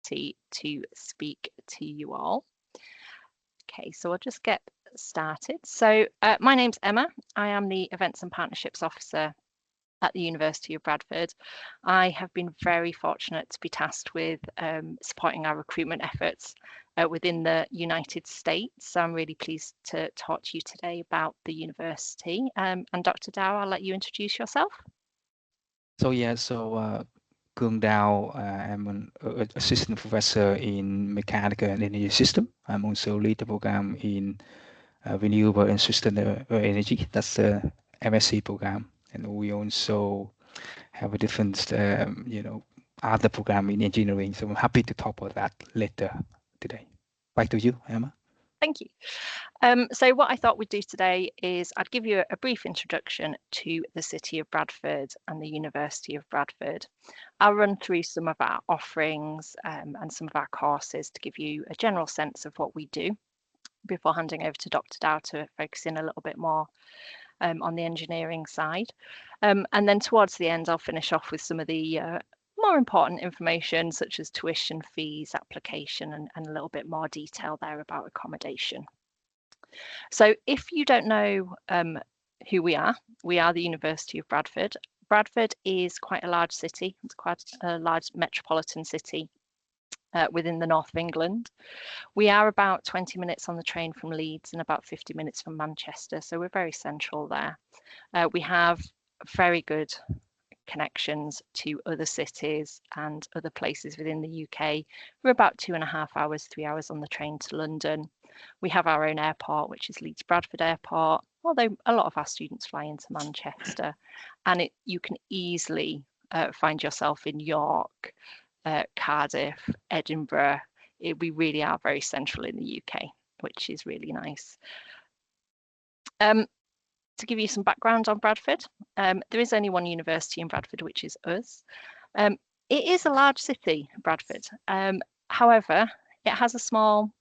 to speak to you all. Okay, so I'll just get started. So my name's Emma. I am the Events and Partnerships Officer at the University of Bradford. I have been very fortunate to be tasked with supporting our recruitment efforts within the United States. So I'm really pleased to talk to you today about the university. And Dr. Dao, I'll let you introduce yourself. Cuong Dao, I'm an assistant professor in mechanical and energy system. I'm also lead the program in renewable and sustainable energy. That's the MSc program, and we also have a different, other program in engineering. So I'm happy to talk about that later today. Back to you, Emma. Thank you. So what I thought we'd do today is I'd give you a brief introduction to the City of Bradford and the University of Bradford. I'll run through some of our offerings and some of our courses to give you a general sense of what we do before handing over to Dr. Dao to focus in a little bit more on the engineering side. And then towards the end, I'll finish off with some of the more important information such as tuition fees, application, and a little bit more detail there about accommodation. So if you don't know who we are the University of Bradford. Bradford is quite a large city. It's quite a large metropolitan city within the north of England. We are about 20 minutes on the train from Leeds and about 50 minutes from Manchester. So we're very central there. We have very good connections to other cities and other places within the UK. We're about 2.5 hours, 3 hours on the train to London. We have our own airport, which is Leeds Bradford Airport, although a lot of our students fly into Manchester, and you can easily find yourself in York, Cardiff, Edinburgh. We really are very central in the UK, which is really nice. To give you some background on Bradford, there is only one university in Bradford, which is us. It is a large city, Bradford. However, it has a small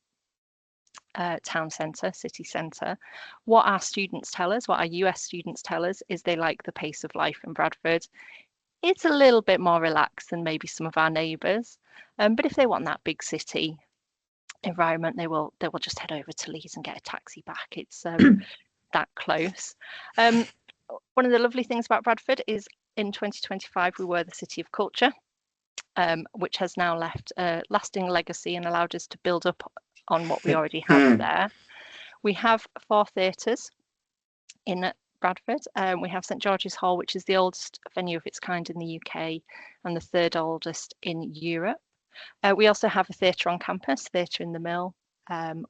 town centre, city centre. What our students tell us, what our US students tell us, is they like the pace of life in Bradford. It's a little bit more relaxed than maybe some of our neighbours, but if they want that big city environment, they will just head over to Leeds and get a taxi back. It's that close. One of the lovely things about Bradford is in 2025 we were the City of Culture, which has now left a lasting legacy and allowed us to build up on what we already have there. We have 4 theatres in Bradford. We have St George's Hall, which is the oldest venue of its kind in the UK and the 3rd oldest in Europe. We also have a theatre on campus, Theatre in the Mill.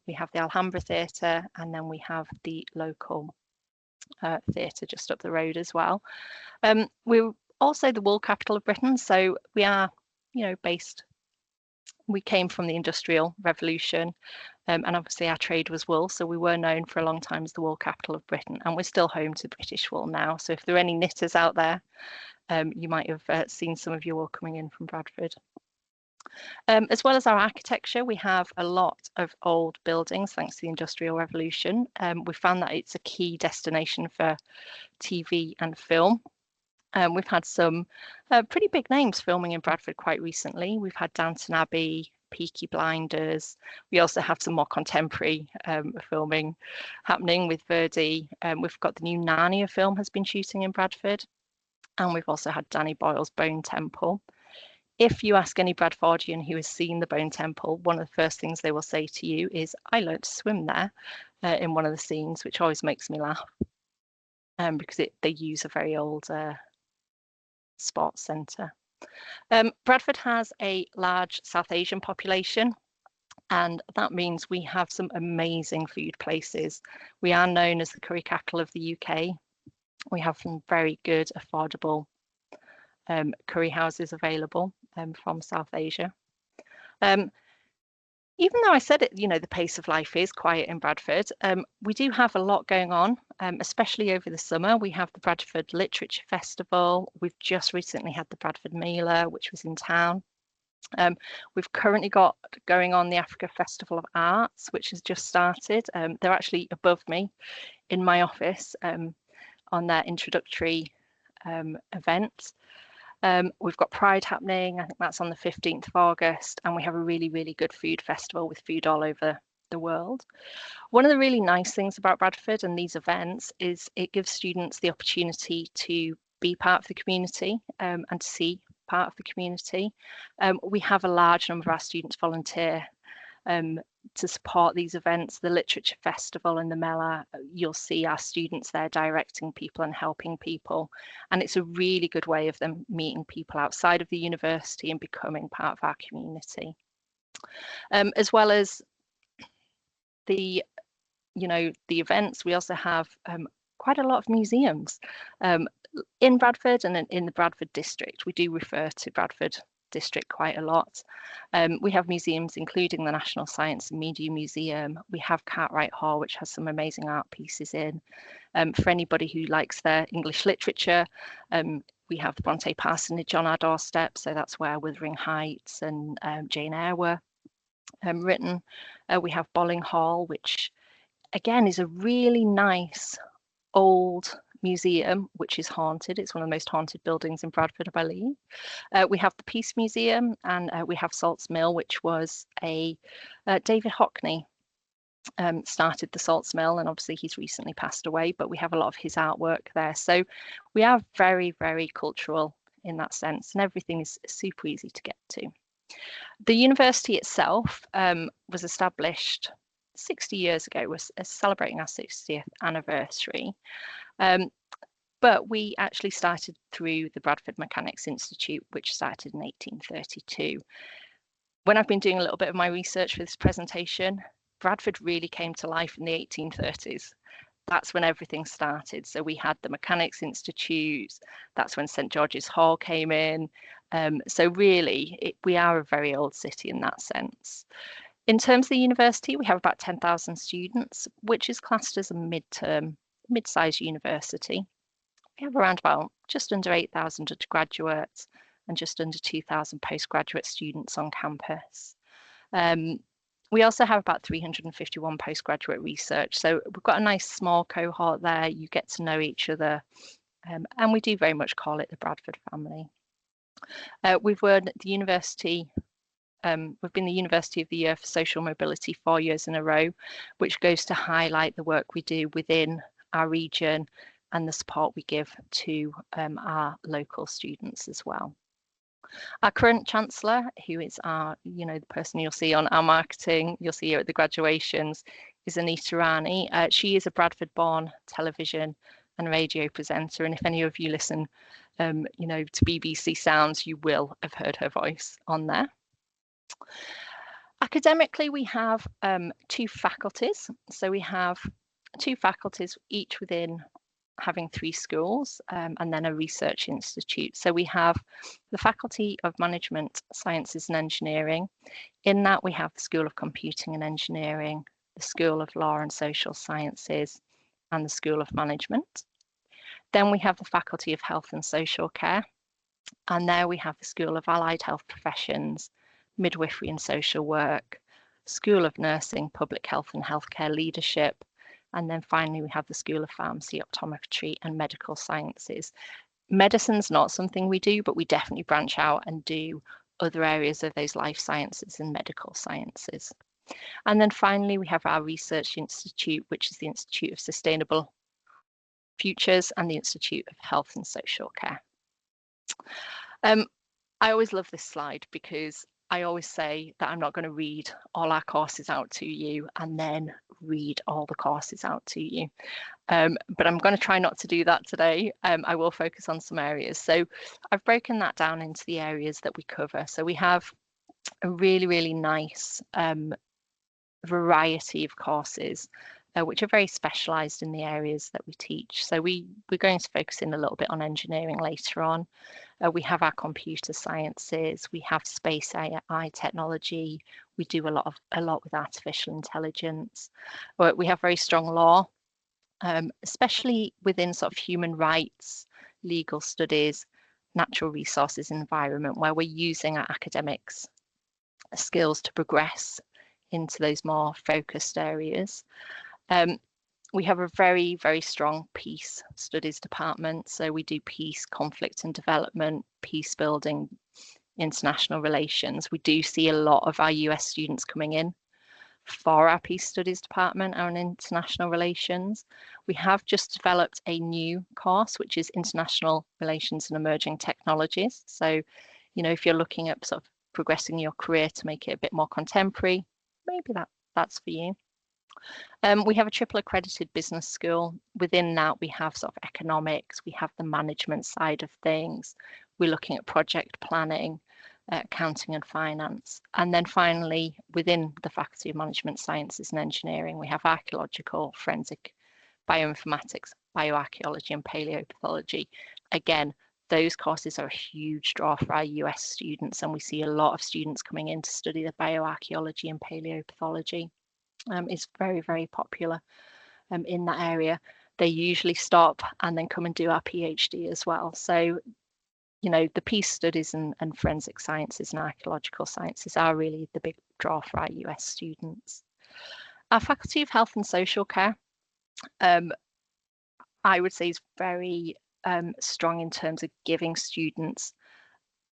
We have the Alhambra Theatre, and then we have the local theatre just up the road as well. We're also the wool capital of Britain, so we are, we came from the Industrial Revolution, and obviously our trade was wool, so we were known for a long time as the wool capital of Britain, and we're still home to British wool now. So if there are any knitters out there, you might have seen some of your wool coming in from Bradford. As well as our architecture, we have a lot of old buildings thanks to the Industrial Revolution. We found that it's a key destination for TV and film. We've had some pretty big names filming in Bradford quite recently. We've had Downton Abbey, Peaky Blinders. We also have some more contemporary filming happening with Verdi. We've got the new Narnia film has been shooting in Bradford. And we've also had Danny Boyle's Bone Temple. If you ask any Bradfordian who has seen the Bone Temple, one of the first things they will say to you is, I learned to swim there in one of the scenes, which always makes me laugh because they use a very old sports centre. Bradford has a large South Asian population, and that means we have some amazing food places. We are known as the curry capital of the UK. We have some very good, affordable curry houses available from South Asia. Even though I said it, the pace of life is quiet in Bradford, we do have a lot going on, especially over the summer. We have the Bradford Literature Festival. We've just recently had the Bradford Mailer, which was in town. We've currently got going on the Africa Festival of Arts, which has just started. They're actually above me in my office on their introductory event. We've got Pride happening, I think that's on the 15th of August, and we have a really, really good food festival with food all over the world. One of the really nice things about Bradford and these events is it gives students the opportunity to be part of the community and to see part of the community. We have a large number of our students volunteer to support these events. The Literature Festival and the Mela, you'll see our students there directing people and helping people. And it's a really good way of them meeting people outside of the university and becoming part of our community. As well as the events, we also have quite a lot of museums in Bradford and in the Bradford district. We do refer to Bradford district quite a lot. We have museums including the National Science and Media Museum. We have Cartwright Hall, which has some amazing art pieces in. For anybody who likes their English literature, we have the Bronte Parsonage on our doorstep, so that's where Wuthering Heights and Jane Eyre were written. We have Bolling Hall, which again is a really nice old museum, which is haunted. It's one of the most haunted buildings in Bradford, I believe. We have the Peace Museum, and we have Salts Mill, which was a David Hockney started the Salts Mill, and obviously he's recently passed away, but we have a lot of his artwork there. So we are very, very cultural in that sense, and everything is super easy to get to. The university itself was established 60 years ago. We're celebrating our 60th anniversary. But we actually started through the Bradford Mechanics Institute, which started in 1832. When I've been doing a little bit of my research for this presentation, Bradford really came to life in the 1830s. That's when everything started. So we had the Mechanics Institute. That's when St George's Hall came in. So really, we are a very old city in that sense. In terms of the university, we have about 10,000 students, which is classed as a mid-sized university. We have around about just under 8,000 undergraduates and just under 2,000 postgraduate students on campus. We also have about 351 postgraduate research. So we've got a nice small cohort there. You get to know each other. And we do very much call it the Bradford family. We've been the University of the Year for Social Mobility 4 years in a row, which goes to highlight the work we do within our region and the support we give to our local students as well. Our current Chancellor, who is the person you'll see on our marketing, you'll see her at the graduations, is Anita Rani. She is a Bradford-born television and radio presenter, and if any of you listen, to BBC Sounds, you will have heard her voice on there. Academically, we have two faculties. So we have two faculties, each within having 3 schools and then a research institute. So we have the Faculty of Management, Sciences and Engineering. In that we have the School of Computing and Engineering, the School of Law and Social Sciences, and the School of Management. Then we have the Faculty of Health and Social Care, and there we have the School of Allied Health Professions, Midwifery and Social Work, School of Nursing, Public Health and Healthcare Leadership, and then finally we have the School of Pharmacy, Optometry and Medical Sciences. Medicine's not something we do, but we definitely branch out and do other areas of those life sciences and medical sciences. And then finally we have our Research Institute, which is the Institute of Sustainable Futures and the Institute of Health and Social Care. I always love this slide because I always say that I'm not going to read all our courses out to you and then read all the courses out to you. But I'm going to try not to do that today. I will focus on some areas. So I've broken that down into the areas that we cover. So we have a really, really nice variety of courses, which are very specialised in the areas that we teach. So we're going to focus in a little bit on engineering later on. We have our computer sciences, we have space AI technology, we do a lot with artificial intelligence. We have very strong law, especially within sort of human rights, legal studies, natural resources, environment, where we're using our academics skills to progress into those more focused areas. We have a very, very strong peace studies department. So we do peace, conflict and development, peace building, international relations. We do see a lot of our US students coming in for our peace studies department and international relations. We have just developed a new course, which is international relations and emerging technologies. So, if you're looking at sort of progressing your career to make it a bit more contemporary, maybe that's for you. We have a triple accredited business school. Within that, we have sort of economics, we have the management side of things. We're looking at project planning, accounting and finance. And then finally, within the Faculty of Management Sciences and Engineering, we have archaeological, forensic, bioinformatics, bioarchaeology and paleopathology. Again, those courses are a huge draw for our US students, and we see a lot of students coming in to study the bioarchaeology and paleopathology. It's very, very popular in that area. They usually stop and then come and do our PhD as well. So, the peace studies and forensic sciences and archaeological sciences are really the big draw for our US students. Our Faculty of Health and Social Care, I would say, is very strong in terms of giving students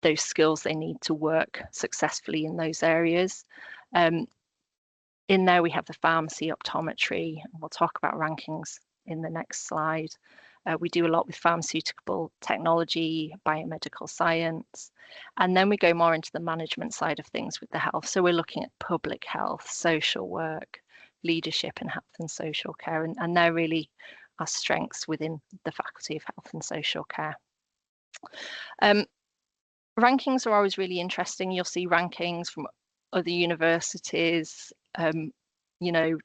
those skills they need to work successfully in those areas. In there, we have the pharmacy, optometry, and we'll talk about rankings in the next slide. We do a lot with pharmaceutical technology, biomedical science, and then we go more into the management side of things with the health. So we're looking at public health, social work, leadership and health and social care, and they're really our strengths within the Faculty of Health and Social Care. Rankings are always really interesting. You'll see rankings from other universities,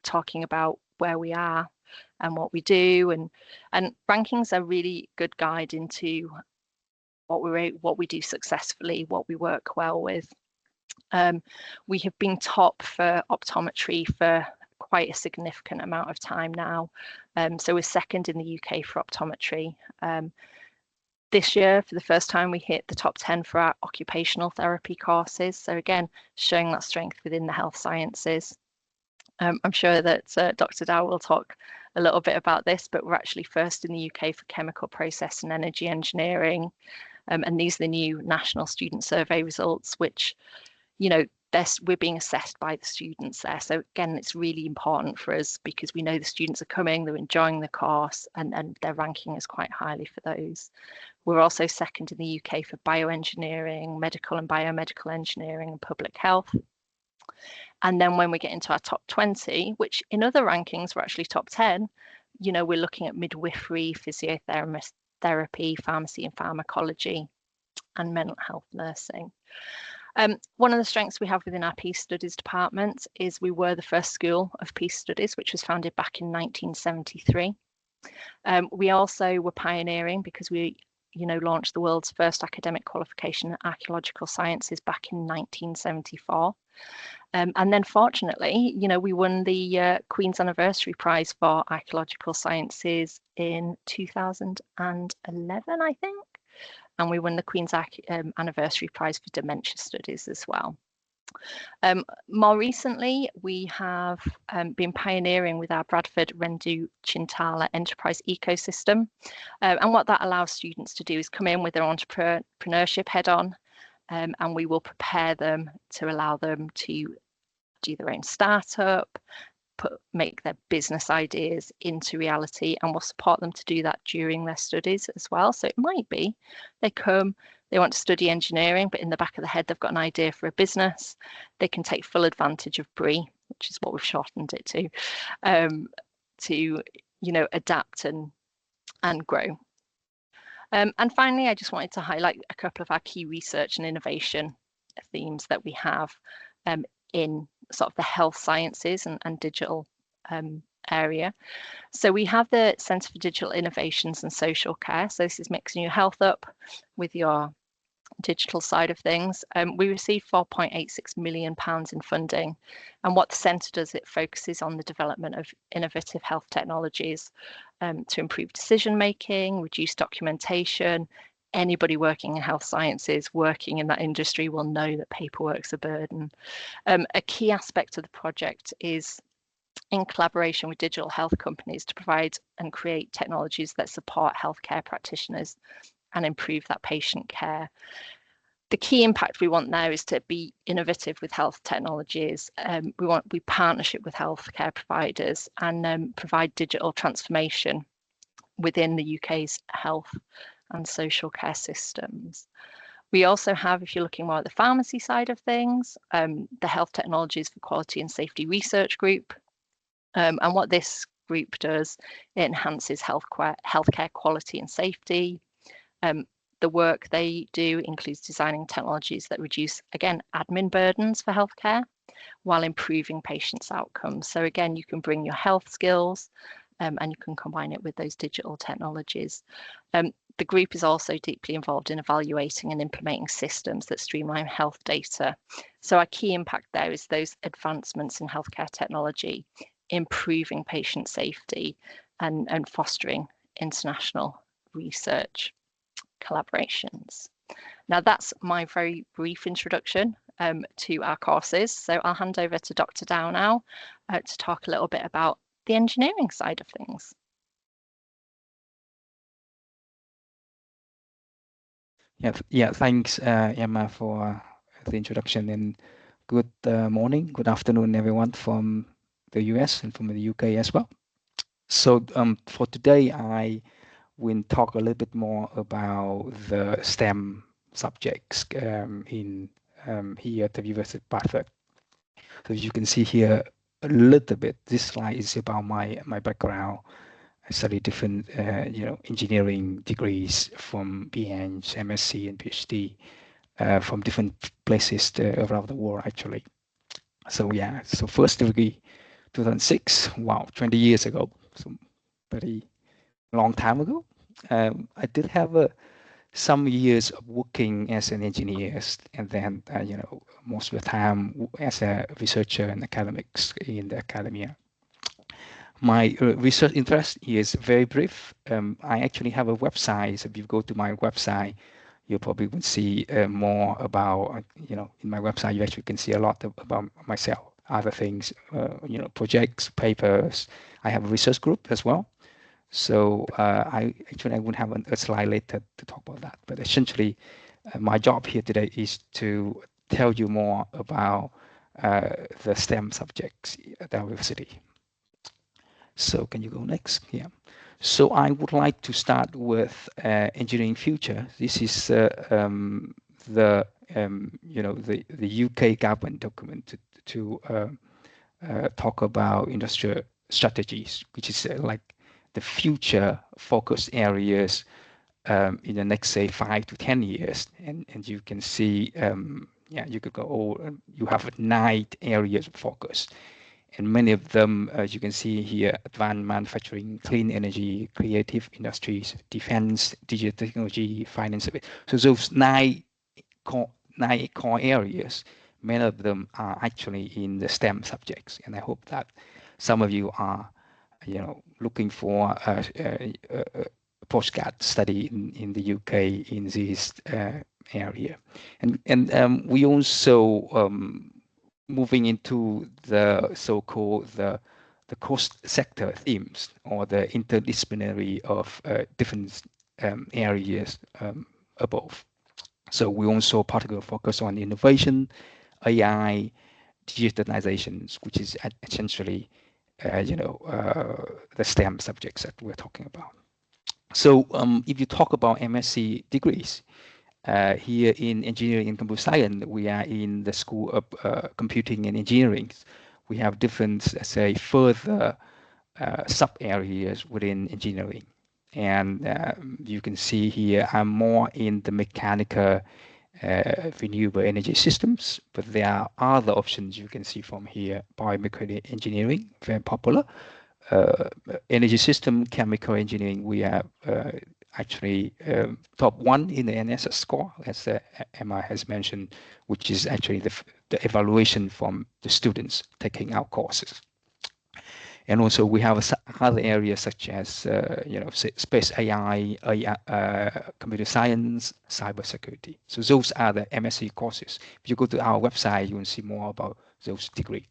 talking about where we are and what we do, and rankings are really good guide into what we do successfully, what we work well with. We have been top for optometry for quite a significant amount of time now. So we're second in the UK for optometry. This year, for the first time, we hit the top 10 for our occupational therapy courses. So again, showing that strength within the health sciences. I'm sure that Dr. Dao will talk a little bit about this, but we're actually first in the UK for chemical process and energy engineering. And these are the new national student survey results, which, we're being assessed by the students there. So again, it's really important for us because we know the students are coming, they're enjoying the course, and their ranking is quite highly for those. We're also second in the UK for bioengineering, medical and biomedical engineering, and public health. And then when we get into our top 20, which in other rankings were actually top 10, we're looking at midwifery, physiotherapy, pharmacy and pharmacology, and mental health nursing. One of the strengths we have within our Peace Studies department is we were the first school of Peace Studies, which was founded back in 1973. We also were pioneering because we launched the world's first academic qualification in archaeological sciences back in 1974. And then fortunately, we won the Queen's Anniversary Prize for Archaeological Sciences in 2011, I think. And we won the Queen's Anniversary Prize for Dementia Studies as well. More recently, we have been pioneering with our Bradford Rendu Chintala enterprise ecosystem. And what that allows students to do is come in with their entrepreneurship head on, and we will prepare them to allow them to do their own startup, make their business ideas into reality, and we'll support them to do that during their studies as well. So it might be they want to study engineering, but in the back of the head, they've got an idea for a business. They can take full advantage of BRE, which is what we've shortened it to adapt and grow. And finally, I just wanted to highlight a couple of our key research and innovation themes that we have in sort of the health sciences and digital area. So we have the Centre for Digital Innovations and Social Care. So this is mixing your health up with your digital side of things. We received £4.86 million in funding, and what the centre does, it focuses on the development of innovative health technologies to improve decision making, reduce documentation. Anybody working in health sciences, working in that industry, will know that paperwork's a burden. A key aspect of the project is in collaboration with digital health companies to provide and create technologies that support healthcare practitioners and improve that patient care. The key impact we want now is to be innovative with health technologies. We partnership with healthcare providers and provide digital transformation within the UK's health and social care systems. We also have, if you're looking more at the pharmacy side of things, the Health Technologies for Quality and Safety Research Group. And what this group does, it enhances healthcare quality and safety. The work they do includes designing technologies that reduce, again, admin burdens for healthcare while improving patients' outcomes. So again, you can bring your health skills and you can combine it with those digital technologies. The group is also deeply involved in evaluating and implementing systems that streamline health data. So our key impact there is those advancements in healthcare technology, improving patient safety and fostering international research collaborations. Now that's my very brief introduction to our courses. So I'll hand over to Dr. Dao now to talk a little bit about the engineering side of things. Yeah, thanks, Emma, for the introduction, and good morning, good afternoon, everyone from the US and from the UK as well. So for today, I will talk a little bit more about the STEM subjects in here at the University of Bradford. So you can see here a little bit, this slide is about my background. I studied different, engineering degrees from BEng, MSc, and PhD from different places around the world, actually. So yeah, so first degree, 2006. Wow, 20 years ago. So very long time ago. I did have some years of working as an engineer, and then most of the time as a researcher and academics in the academia. My research interest is very brief. I actually have a website. So if you go to my website, you probably will see more about, in my website, you actually can see a lot about myself, other things, projects, papers. I have a research group as well. So I would have a slide later to talk about that. But essentially, my job here today is to tell you more about the STEM subjects at our university. So can you go next? Yeah. So I would like to start with engineering future. This is the UK government document to talk about industrial strategies, which is like the future focus areas in the next, say, 5 to 10 years. And you can see, you could go, you have 9 areas of focus. And many of them, as you can see here, advanced manufacturing, clean energy, creative industries, defense, digital technology, finance. So those 9 core areas, many of them are actually in the STEM subjects. And I hope that some of you are, looking for a postgrad study in the UK in this area. And we also moving into the so-called the cross-sector themes, or the interdisciplinary of different areas above. So we also particularly focus on innovation, AI, digitalizations, which is essentially the STEM subjects that we're talking about. So if you talk about MSc degrees, here in engineering and computer science, we are in the School of Computing and Engineering. We have different, say, further sub-areas within engineering. And you can see here, I'm more in the mechanical renewable energy systems, but there are other options you can see from here. Biomechanical engineering, very popular. Energy system, chemical engineering, we have actually top 1 in the NSS score, as Emma has mentioned, which is actually the evaluation from the students taking our courses. And also we have other areas such as space AI, computer science, cybersecurity. So those are the MSc courses. If you go to our website, you will see more about those degrees.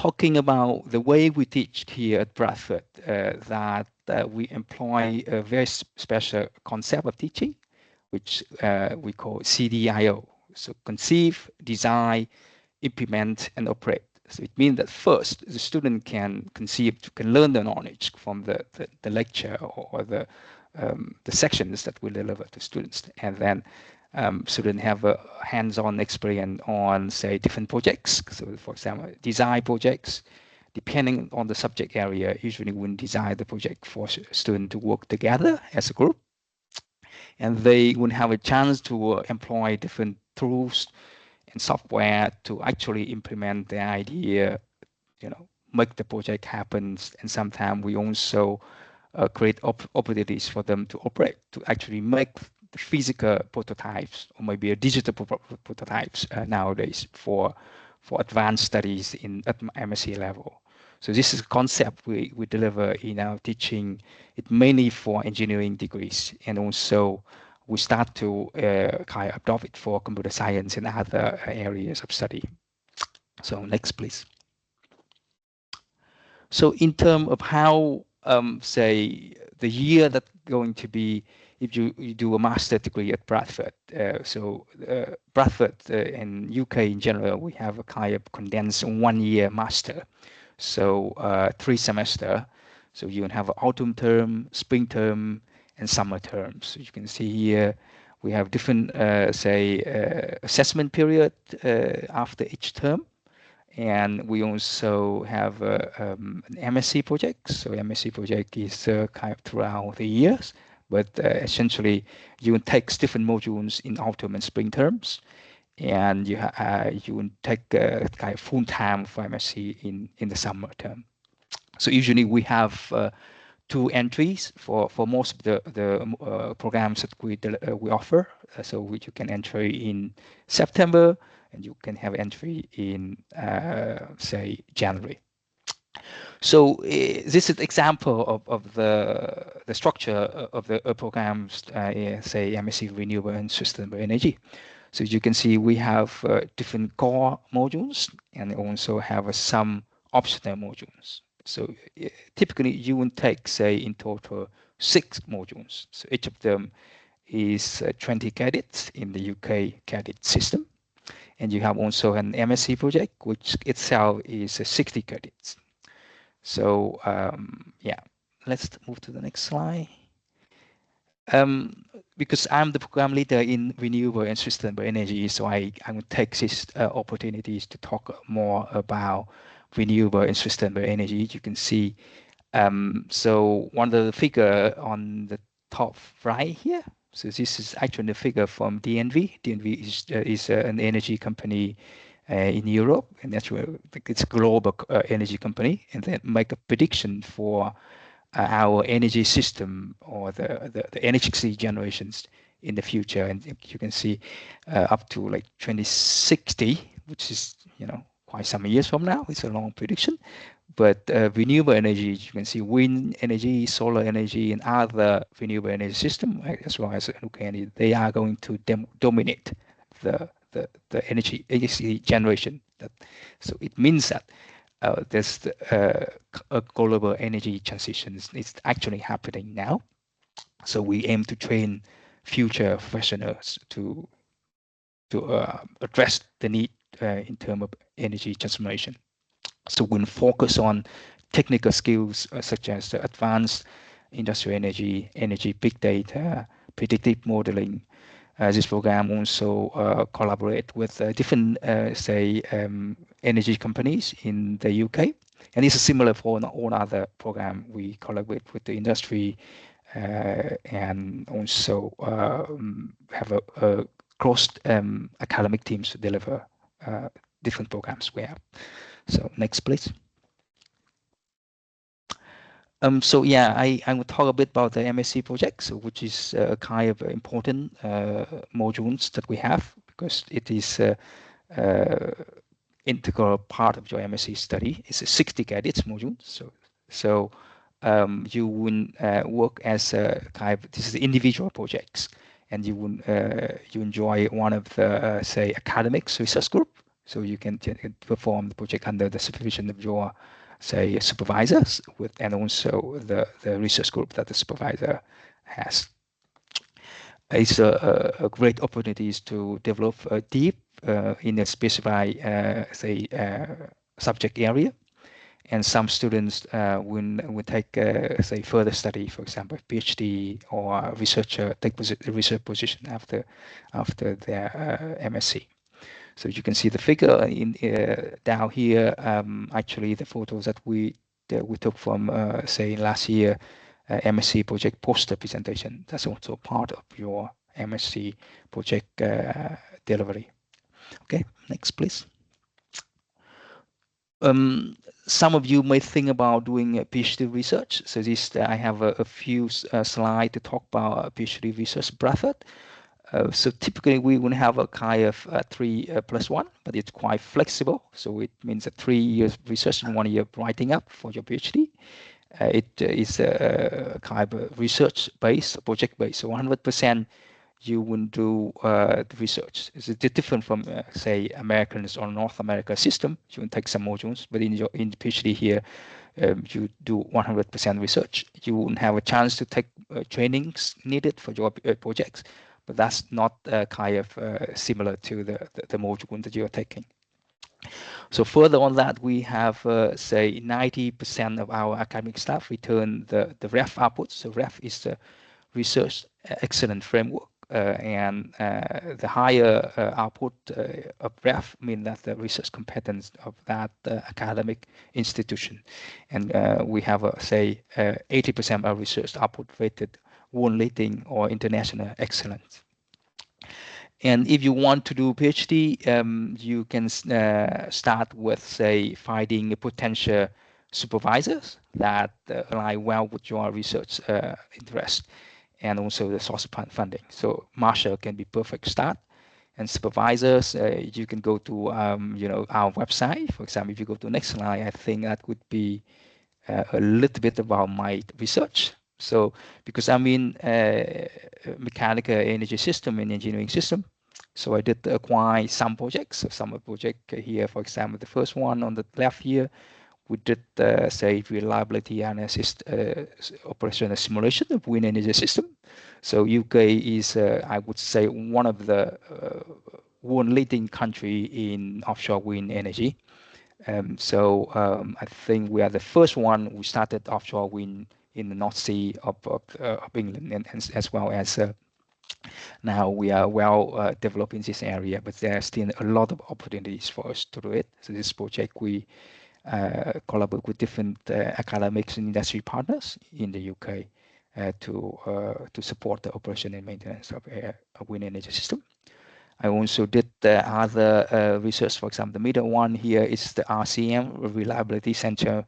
talking about the way we teach here at Bradford, that we employ a very special concept of teaching, which we call CDIO. So conceive, design, implement, and operate. So it means that first the student can conceive, can learn the knowledge from the lecture or the sections that we deliver to students, and then students have a hands-on experience on, say, different projects. So, for example, design projects. Depending on the subject area, usually we design the project for students to work together as a group, and they would have a chance to employ different tools and software to actually implement the idea, make the project happen. And sometimes we also create opportunities for them to operate, to actually make the physical prototypes or maybe a digital prototypes nowadays for advanced studies at MSc level. So this is a concept we deliver in our teaching. It mainly for engineering degrees, and also we start to kind of adopt it for computer science and other areas of study. So next, please. So in terms of how, say, the year that's going to be, if you do a master degree at Bradford, Bradford in UK in general, we have a kind of condensed 1 year master. So 3 semesters. So you have an autumn term, spring term, and summer terms. So you can see here we have different, assessment period after each term. And we also have an MSc project. So MSc project is kind of throughout the years, but essentially you take different modules in autumn and spring terms, and you take kind of full time for MSc in the summer term. So usually we have 2 entries for most of the programs that we offer. So you can enter in September, and you can have entry in say January. So this is an example of the structure of the programs, say MSc Renewable and Sustainable Energy. So you can see we have different core modules, and also have some optional modules. So typically you would take, say, in total 6 modules. So each of them is 20 credits in the UK credit system. And you have also an MSc project, which itself is 60 credits. So yeah, let's move to the next slide. Because I'm the program leader in Renewable and Sustainable Energy, so I will take these opportunities to talk more about renewable and sustainable energy. You can see, so one of the figure on the top right here. So this is actually the figure from DNV. DNV is an energy company in Europe, and that's where it's a global energy company, and they make a prediction for our energy system or the energy generations in the future. And you can see up to like 2060, which is quite some years from now. It's a long prediction. But renewable energy, you can see wind energy, solar energy, and other renewable energy system, as well as nuclear energy, they are going to dominate the energy generation. So it means that there's a global energy transition is actually happening now. So we aim to train future professionals to address the need in terms of energy transformation. So we'll focus on technical skills such as advanced industrial energy big data, predictive modeling. This program also collaborate with different, energy companies in the UK. And it's similar for all other program. We collaborate with the industry and also have a cross academic teams to deliver different programs we have. So next, please. So yeah, I will talk a bit about the MSc project, which is kind of important modules that we have, because it is integral part of your MSc study. It's a 60 credits module. So you will work as a kind of, this is individual projects, and you will you enjoy one of the say academic research group, So you can perform the project under the supervision of your, say, supervisors and also the research group that the supervisor has. It's a great opportunity to develop deep in a specified, say, subject area. And some students will take, say, further study, for example, PhD or researcher, take research position after their MSc. So you can see the figure in down here. Actually, the photos that we took from, say, last year MSc project poster presentation. That's also part of your MSc project delivery. Okay, next, please. Some of you may think about doing a PhD research. So this, I have a few slides to talk about PhD research Bradford. So typically we will have a kind of 3+1, but it's quite flexible. So it means a 3 years research and 1 year writing up for your PhD. It is a kind of research-based, project-based. So 100% you will do the research. It's different from, say, Americans or North America system. You will take some modules, but in the PhD here, you do 100% research. You won't have a chance to take trainings needed for your projects, but that's not kind of similar to the module that you're taking. So further on that, we have, say, 90% of our academic staff return the REF output. So REF is the Research Excellence Framework. And the higher output of REF mean that the research competence of that academic institution. And we have, say, 80% of our research output rated world leading or international excellence. And if you want to do PhD, you can start with, say, finding potential supervisors that align well with your research interest and also the source of funding. So Marshall can be perfect start. And supervisors, you can go to our website. For example, if you go to the next slide, I think that would be a little bit about my research. So because I'm in mechanical energy system and engineering system, so I did acquire some projects. So some project here, for example, the first one on the left here, we did say reliability analysis, operational simulation of wind energy system. So UK is, I would say, one of the world leading country in offshore wind energy. I think we are the first one. We started offshore wind in the North Sea of England, and as well as now we are well developed in this area, but there are still a lot of opportunities for us to do it. So this project, we collaborate with different academics and industry partners in the UK to support the operation and maintenance of a wind energy system. I also did other research. For example, the middle one here is the RCM, Reliability Center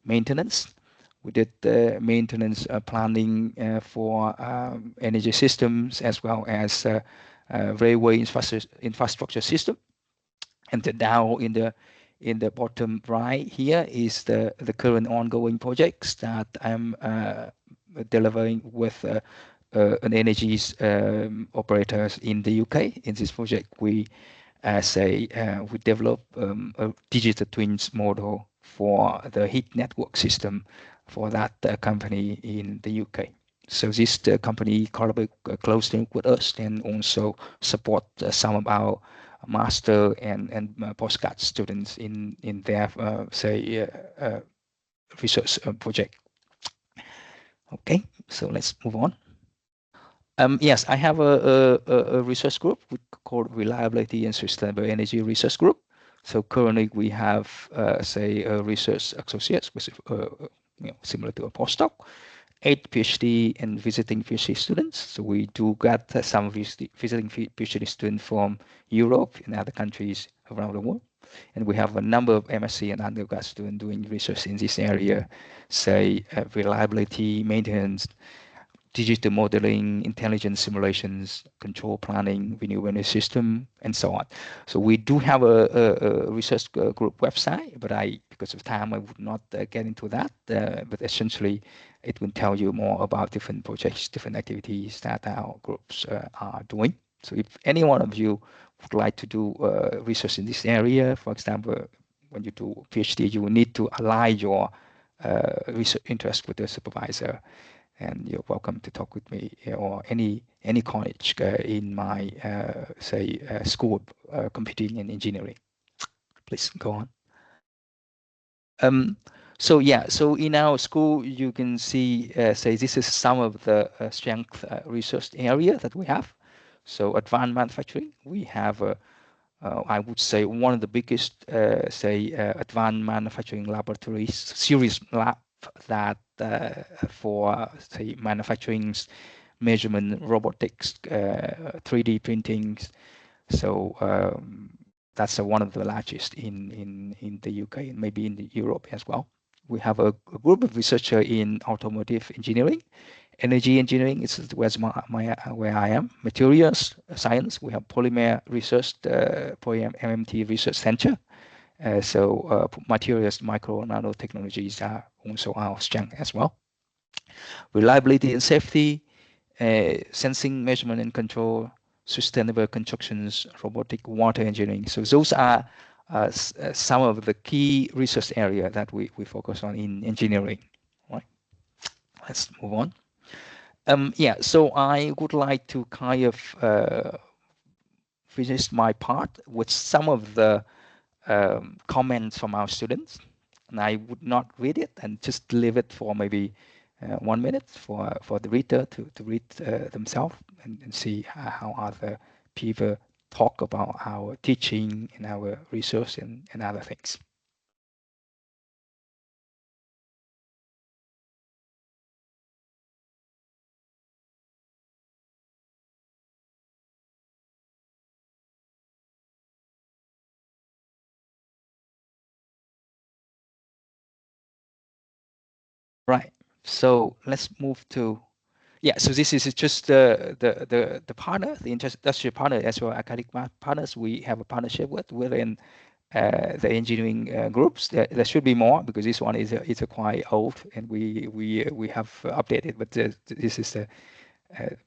Maintenance. We did maintenance planning for energy systems as well as railway infrastructure system. And then down in the bottom right here is the current ongoing projects that I'm delivering with an energy operators in the UK. In this project, we we develop a digital twins model for the heat network system for that company in the UK. So this company collaborate closely with us and also support some of our master and postgrad students in their research project. Okay, so let's move on. Yes, I have a research group called Reliability and Sustainable Energy Research Group. So currently we have, a research associates, which similar to a postdoc, 8 PhD and visiting PhD students. So we do get some visiting PhD students from Europe and other countries around the world. And we have a number of MSc and undergrad students doing research in this area, reliability, maintenance, digital modeling, intelligent simulations, control planning, renewable energy system, and so on. So we do have a research group website, but because of time, I would not get into that. But essentially, it will tell you more about different projects, different activities that our groups are doing. So if any one of you would like to do research in this area. For example, when you do PhD, you will need to align your research interest with the supervisor, and you're welcome to talk with me or any college in my school of computing and engineering. Please go on. So yeah, so in our school, you can see, this is some of the strength research area that we have. So advanced manufacturing, we have, I would say, one of the biggest, advanced manufacturing laboratories, series lab that for, say, manufacturing, measurement, robotics, 3D printing. So that's one of the largest in the UK and maybe in Europe as well. We have a group of researchers in automotive engineering, energy engineering is where I am. Materials science, we have polymer research, MMT research center. Materials, micro, nanotechnologies are also our strength as well. Reliability and safety, sensing, measurement and control, sustainable constructions, robotic, water engineering. So those are some of the key research areas that we focus on in engineering. Right. Let's move on. Yeah, so I would like to kind of finish my part with some of the comments from our students. And I would not read it and just leave it for maybe 1 minute for the reader to read themselves and see how other people talk about our teaching and our research and other things. Right. So let's move to, yeah. So this is just the partner, the industrial partner as well, academic partners. We have a partnership within the engineering groups. There should be more because this one is a quite old, and we have updated. But this is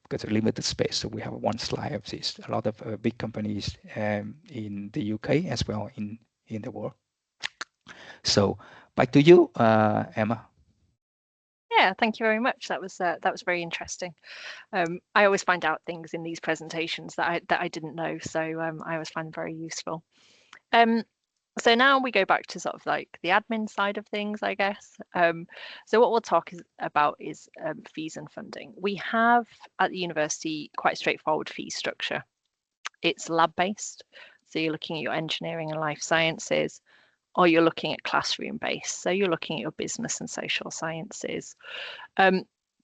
because of limited space, so we have one slide of this. A lot of big companies in the UK as well in the world. So back to you, Emma. Yeah, thank you very much. That was very interesting. I always find out things in these presentations that I didn't know, so I always find them very useful. So now we go back to sort of like the admin side of things, I guess. So what we'll talk about is fees and funding. We have at the university quite a straightforward fee structure. It's lab-based, so you're looking at your engineering and life sciences, or you're looking at classroom-based, so you're looking at your business and social sciences.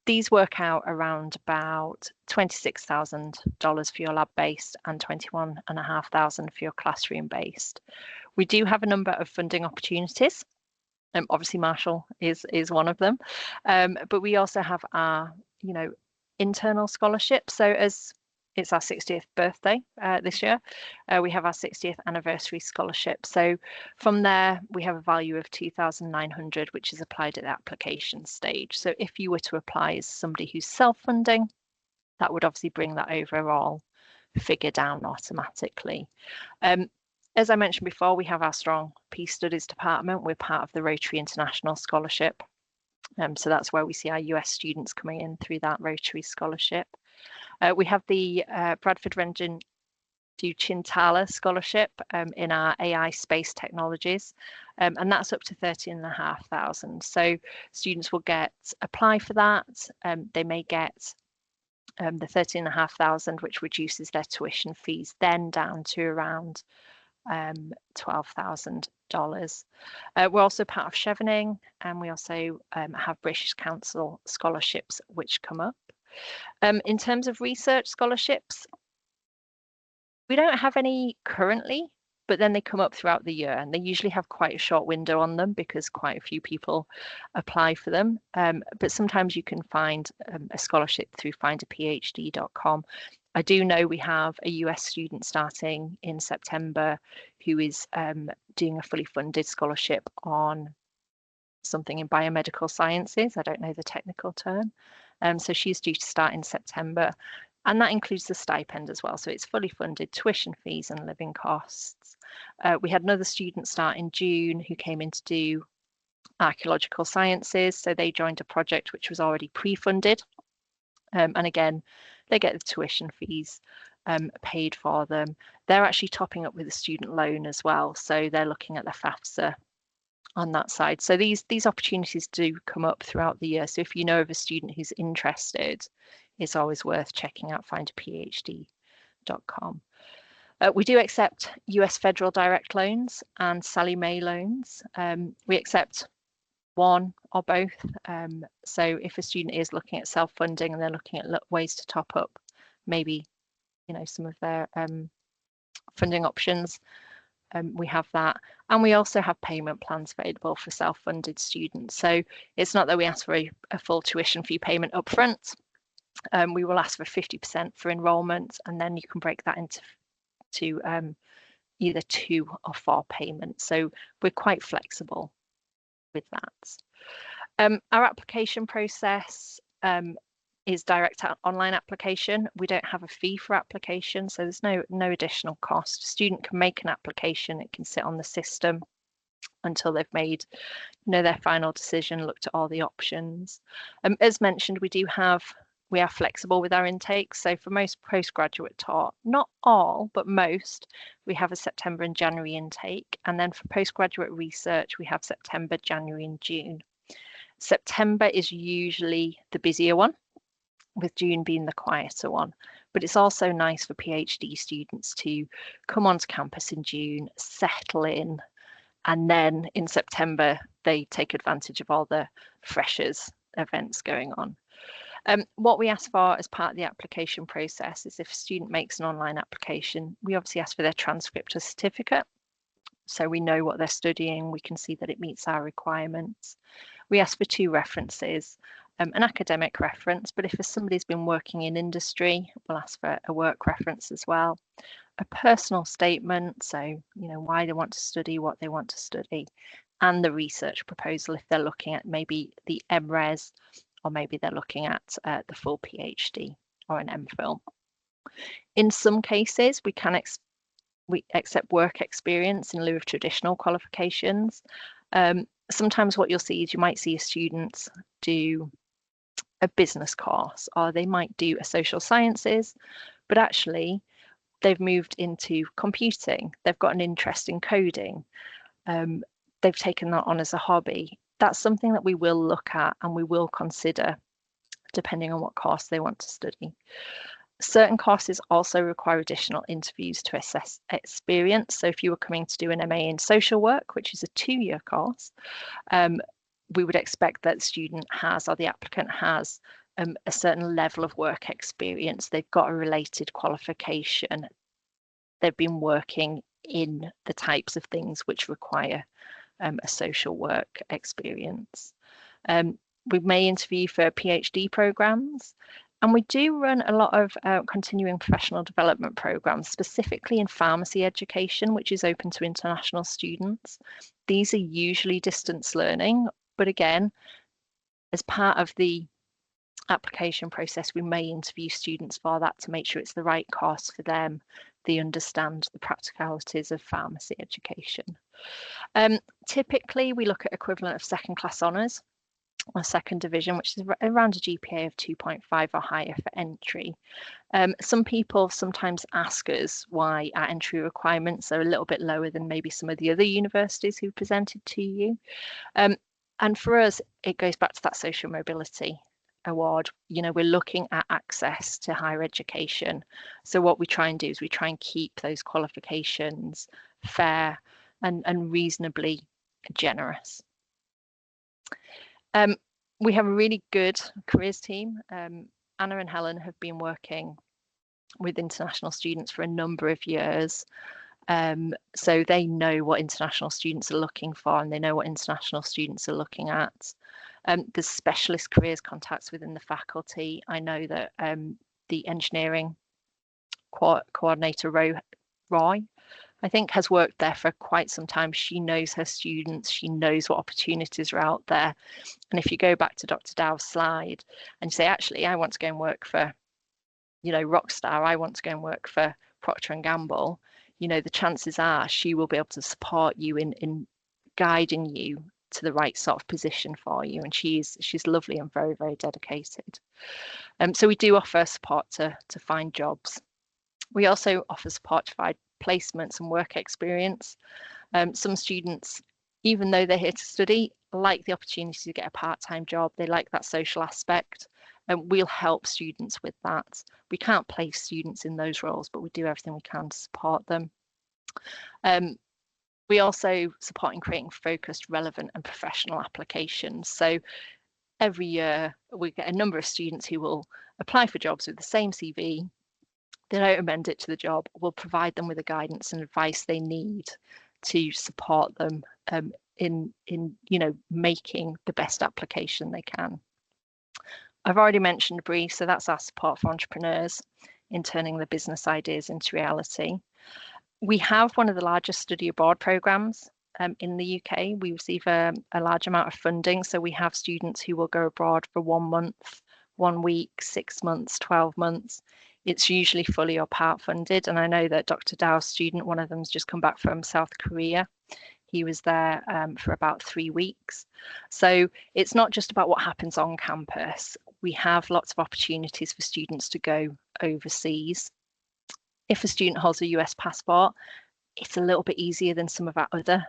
These work out around about $26,000 for your lab-based and $21,500 for your classroom-based. We do have a number of funding opportunities. Obviously, Marshall is one of them, but we also have our, internal scholarships. So as it's our 60th birthday this year, we have our 60th anniversary scholarship. So from there, we have a value of $2,900, which is applied at the application stage. So if you were to apply as somebody who's self-funding, that would obviously bring that overall figure down automatically. As I mentioned before, we have our strong Peace Studies department. We're part of the Rotary International Scholarship. So that's where we see our US students coming in through that Rotary Scholarship. We have the Bradford Renjin Du Chintala Scholarship in our AI space technologies, and that's up to $13,500. So students will apply for that. They may get the $13,500, which reduces their tuition fees then down to around $12,000. We're also part of Chevening, and we also have British Council scholarships which come up. In terms of research scholarships, we don't have any currently, but then they come up throughout the year, and they usually have quite a short window on them because quite a few people apply for them. But sometimes you can find a scholarship through findaphd.com. I do know we have a US student starting in September who is doing a fully funded scholarship on something in biomedical sciences. I don't know the technical term. So she's due to start in September. And that includes the stipend as well. So it's fully funded, tuition fees and living costs. We had another student start in June who came in to do archaeological sciences. So they joined a project which was already pre-funded. And again, they get the tuition fees paid for them. They're actually topping up with a student loan as well. So they're looking at the FAFSA on that side. So these opportunities do come up throughout the year. So if you know of a student who's interested, it's always worth checking out findaphd.com. We do accept US federal direct loans and Sallie Mae loans. We accept one or both. So if a student is looking at self-funding and they're looking at ways to top up, maybe, you know, some of their funding options, we have that. And we also have payment plans available for self-funded students. So it's not that we ask for a full tuition fee payment upfront. We will ask for 50% for enrolment, and then you can break that into either 2 or 4 payments. So we're quite flexible with that. Our application process is direct online application. We don't have a fee for application, so there's no additional cost. A student can make an application, it can sit on the system until they've made, you know, their final decision, looked at all the options. As mentioned, we are flexible with our intake. So for most postgraduate taught, not all, but most, we have a September and January intake. And then for postgraduate research, we have September, January and June. September is usually the busier one, with June being the quieter one. But it's also nice for PhD students to come onto campus in June, settle in, and then in September, they take advantage of all the freshers events going on. What we ask for as part of the application process is if a student makes an online application, we obviously ask for their transcript or certificate. So we know what they're studying, we can see that it meets our requirements. We ask for 2 references, an academic reference, but if somebody's been working in industry, we'll ask for a work reference as well. A personal statement, so, you know, why they want to study, what they want to study, and the research proposal if they're looking at maybe the MRes, or maybe they're looking at the full PhD or an MPhil. In some cases, we accept work experience in lieu of traditional qualifications. Sometimes what you'll see is you might see a student do a business course, or they might do a social sciences, but actually they've moved into computing. They've got an interest in coding. They've taken that on as a hobby. That's something that we will look at and we will consider depending on what course they want to study. Certain courses also require additional interviews to assess experience. So if you were coming to do an MA in social work, which is a 2-year course, we would expect that the student has, or the applicant has, a certain level of work experience. They've got a related qualification. They've been working in the types of things which require a social work experience. We may interview for PhD programs, and we do run a lot of continuing professional development programs, specifically in pharmacy education, which is open to international students. These are usually distance learning, but again, as part of the application process, we may interview students for that to make sure it's the right course for them. They understand the practicalities of pharmacy education. Typically, we look at equivalent of second-class honours or second division, which is around a GPA of 2.5 or higher for entry. Some people sometimes ask us why our entry requirements are a little bit lower than maybe some of the other universities who presented to you. And for us, it goes back to that social mobility award. You know, we're looking at access to higher education. So what we try and do is we try and keep those qualifications fair and reasonably generous. We have a really good careers team. Anna and Helen have been working with international students for a number of years. So they know what international students are looking for, and they know what international students are looking at. There's specialist careers contacts within the faculty. I know that the engineering coordinator, Roy, I think, has worked there for quite some time. She knows her students, she knows what opportunities are out there. And if you go back to Dr. Dao's slide and you say, actually, I want to go and work for, rock star, I want to go and work for Procter and Gamble, the chances are she will be able to support you in guiding you to the right sort of position for you. And she's lovely and very, very dedicated. So we do offer support to find jobs. We also offer support to find placements and work experience. Some students, even though they're here to study, like the opportunity to get a part-time job. They like that social aspect, and we'll help students with that. We can't place students in those roles, but we do everything we can to support them. We also support in creating focused, relevant and professional applications. So every year we get a number of students who will apply for jobs with the same CV. They don't amend it to the job. We'll provide them with the guidance and advice they need to support them in making the best application they can. I've already mentioned brief, so that's our support for entrepreneurs in turning their business ideas into reality. We have one of the largest study abroad programs in the UK. We receive a large amount of funding, so we have students who will go abroad for 1 month, 1 week, 6 months, 12 months. It's usually fully or part funded, and I know that Dr. Dao's student, one of them's just come back from South Korea. He was there for about 3 weeks. So it's not just about what happens on campus. We have lots of opportunities for students to go overseas. If a student holds a US passport, it's a little bit easier than some of our other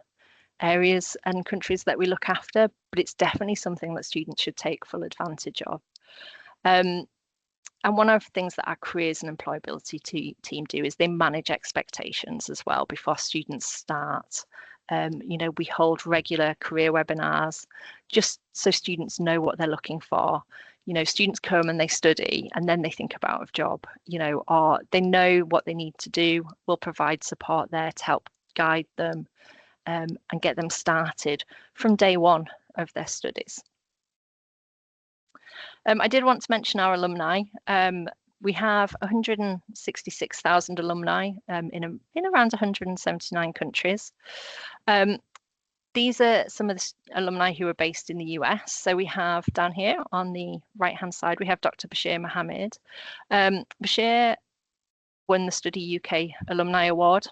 areas and countries that we look after, but it's definitely something that students should take full advantage of. And one of the things that our careers and employability team do is they manage expectations as well before students start. We hold regular career webinars just so students know what they're looking for. Students come and they study and then they think about a job, or they know what they need to do. We'll provide support there to help guide them and get them started from day one of their studies. I did want to mention our alumni. We have 166,000 alumni in around 179 countries. These are some of the alumni who are based in the US. So we have down here on the right-hand side, we have Dr. Bashir Mohammed. Bashir won the Study UK Alumni Award,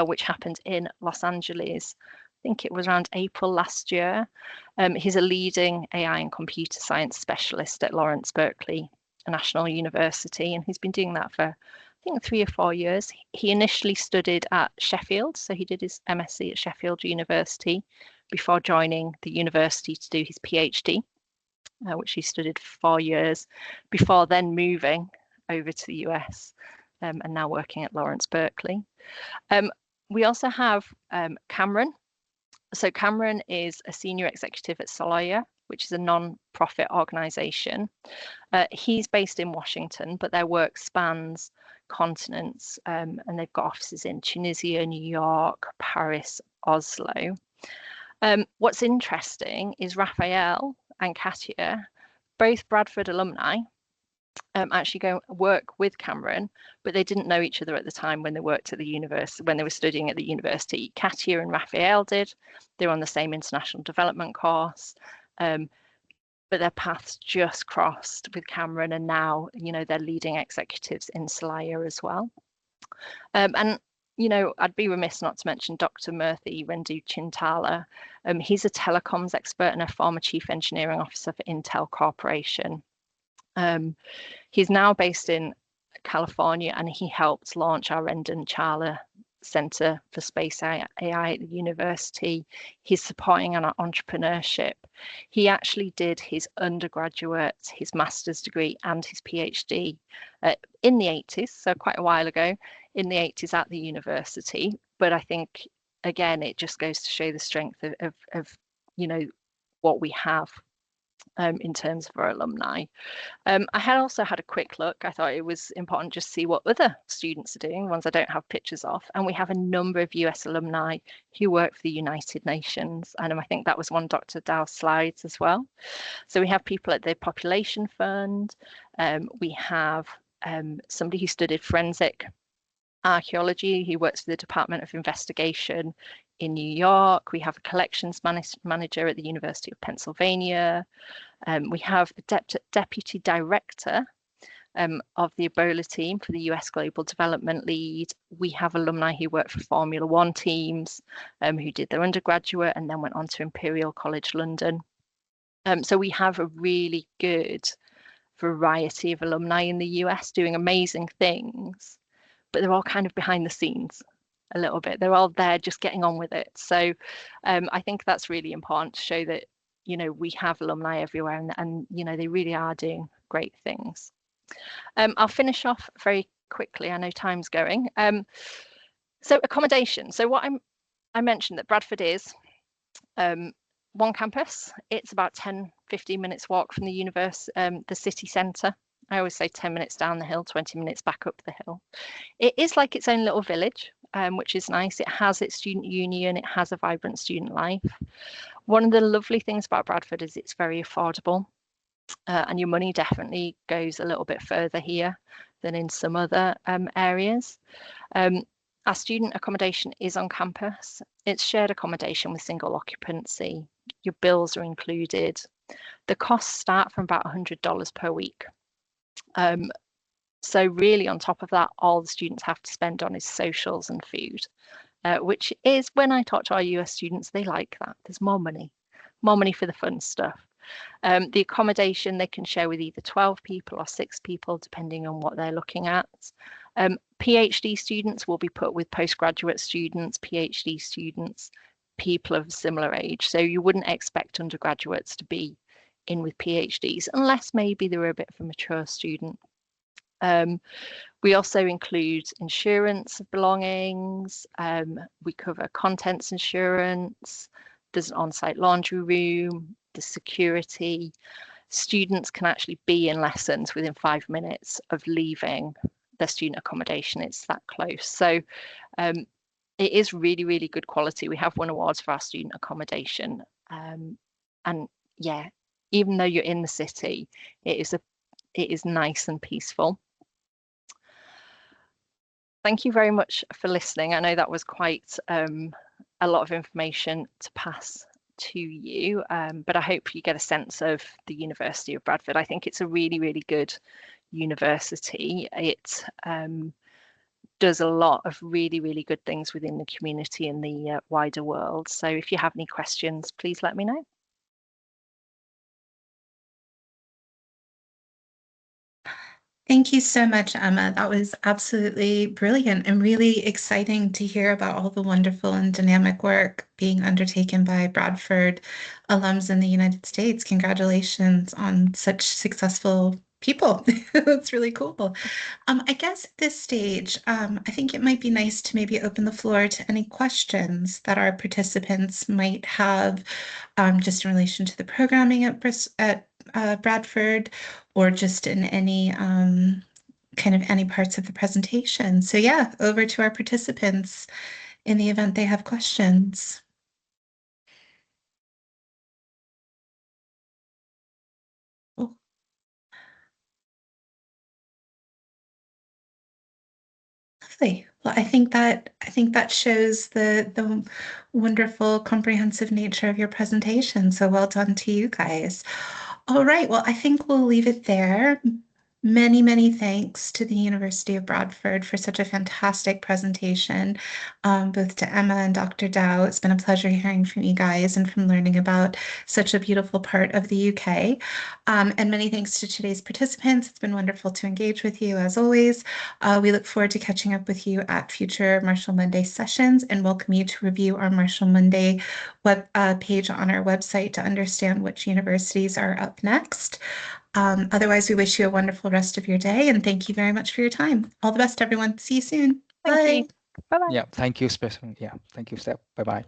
which happened in Los Angeles. I think it was around April last year. He's a leading AI and computer science specialist at Lawrence Berkeley National University, and he's been doing that for, I think, 3 or 4 years. He initially studied at Sheffield, so he did his MSc at Sheffield University before joining the university to do his PhD, which he studied for 4 years, before then moving over to the US and now working at Lawrence Berkeley. We also have Cameron. So Cameron is a senior executive at Soloya, which is a non-profit organisation. He's based in Washington, but their work spans continents, and they've got offices in Tunisia, New York, Paris, Oslo. What's interesting is Raphael and Katia, both Bradford alumni, actually go work with Cameron, but they didn't know each other at the time when they worked at the university, when they were studying at the university. Katia and Raphael did. They were on the same international development course, but their paths just crossed with Cameron, and now they're leading executives in Soloya as well. And I'd be remiss not to mention Dr. Murthy Rendu Chintala. He's a telecoms expert and a former chief engineering officer for Intel Corporation. He's now based in California, and he helped launch our Rendon Chawla Center for Space AI at the university. He's supporting on our entrepreneurship. He actually did his undergraduate, his master's degree and his PhD in the 80s, so quite a while ago, in the 80s at the university. But I think, again, it just goes to show the strength of what we have in terms of our alumni. I had also had a quick look. I thought it was important just to see what other students are doing, ones I don't have pictures of. And we have a number of US alumni who work for the United Nations. And I think that was one Dr. Dao's slides as well. So we have people at the Population Fund. We have somebody who studied forensic archaeology, who works for the Department of Investigation in New York. We have a collections manager at the University of Pennsylvania. We have the deputy director of the Ebola team for the US Global Development Lead. We have alumni who work for Formula One teams, who did their undergraduate and then went on to Imperial College London. So we have a really good variety of alumni in the US doing amazing things, but they're all kind of behind the scenes a little bit. They're all there just getting on with it. So I think that's really important to show that, you know, we have alumni everywhere and you know, they really are doing great things. I'll finish off very quickly. I know time's going. So accommodation. So what I mentioned that Bradford is one campus. It's about 10-15 minutes walk from the city centre. I always say 10 minutes down the hill, 20 minutes back up the hill. It is like its own little village, which is nice. It has its student union. It has a vibrant student life. One of the lovely things about Bradford is it's very affordable. And your money definitely goes a little bit further here than in some other areas. Our student accommodation is on campus. It's shared accommodation with single occupancy. Your bills are included. The costs start from about $100 per week. So really on top of that, all the students have to spend on is socials and food, which is, when I talk to our US students, they like that. There's more money for the fun stuff. The accommodation they can share with either 12 people or 6 people, depending on what they're looking at. PhD students will be put with postgraduate students, PhD students, people of a similar age. So you wouldn't expect undergraduates to be in with PhDs unless maybe they were a bit of a mature student. We also include insurance of belongings. We cover contents insurance. There's an on-site laundry room, the security. Students can actually be in lessons within 5 minutes of leaving their student accommodation. It's that close. So it is really, really good quality. We have won awards for our student accommodation. And yeah, even though you're in the city, it is nice and peaceful. Thank you very much for listening. I know that was quite a lot of information to pass to you, but I hope you get a sense of the University of Bradford. I think it's a really, really good university. It does a lot of really, really good things within the community and the wider world. So if you have any questions, please let me know. Thank you so much, Emma. That was absolutely brilliant and really exciting to hear about all the wonderful and dynamic work being undertaken by Bradford alums in the United States. Congratulations on such successful people. That's really cool. I guess at this stage, I think it might be nice to maybe open the floor to any questions that our participants might have, just in relation to the programming at Bradford, or just in any kind of any parts of the presentation. So yeah, over to our participants in the event they have questions. Oh. Lovely. Well, I think that shows the wonderful comprehensive nature of your presentation. So well done to you guys. All right, well, I think we'll leave it there. Many, many thanks to the University of Bradford for such a fantastic presentation, both to Emma and Dr. Dao. It's been a pleasure hearing from you guys and from learning about such a beautiful part of the UK. And many thanks to today's participants. It's been wonderful to engage with you as always. We look forward to catching up with you at future Marshall Monday sessions and welcome you to review our Marshall Monday web page on our website to understand which universities are up next. Otherwise, we wish you a wonderful rest of your day and thank you very much for your time. All the best, everyone. See you soon. Thank you. Bye-bye. Yeah, thank you, especially. Yeah, thank you, Steph. Bye-bye.